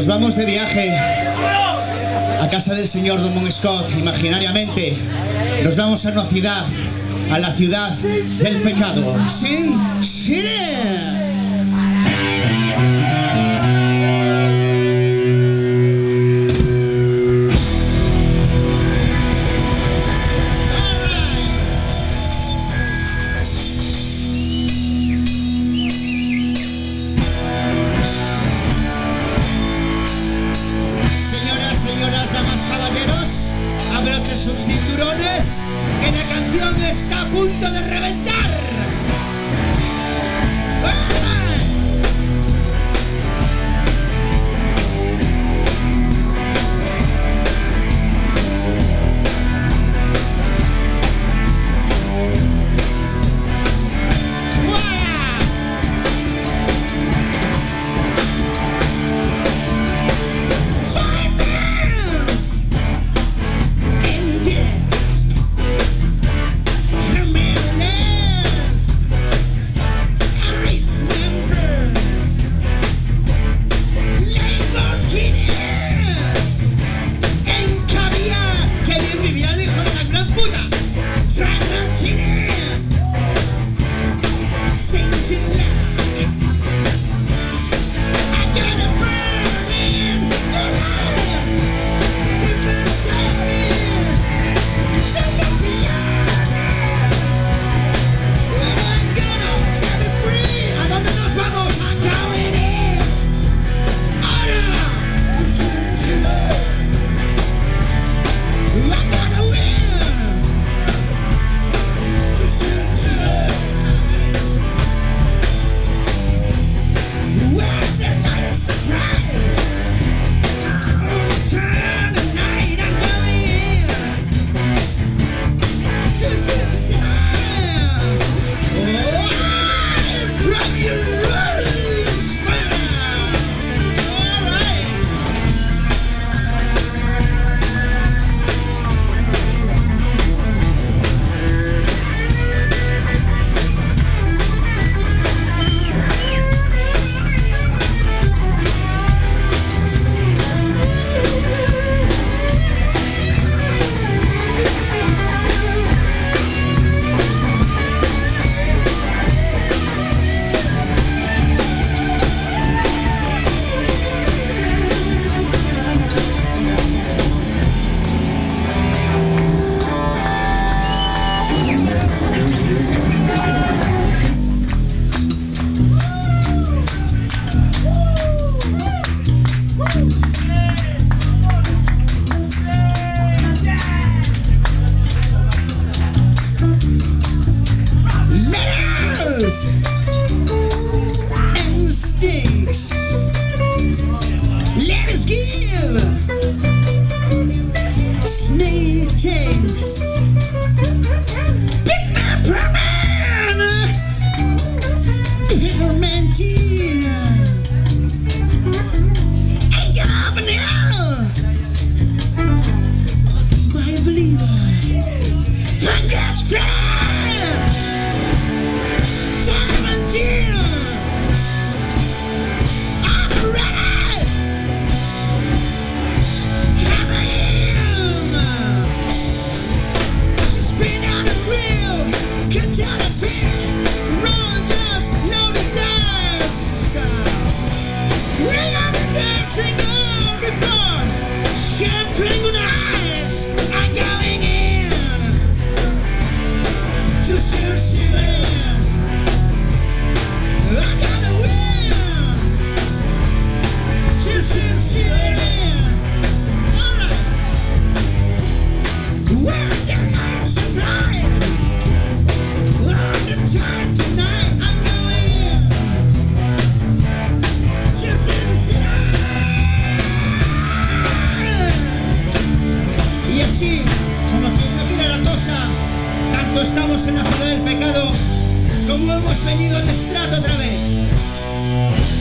Nos vamos de viaje a casa del señor Don Bon Scott, imaginariamente. Nos vamos a una ciudad, a la ciudad del pecado, Sin City. Sus cinturones, que la canción está a punto de reventar. And sticks. Let us give snake takes. Peppermint tea. And governor. My believer. Fungus fly. Estamos en la ciudad del pecado, como hemos venido al estrato otra vez.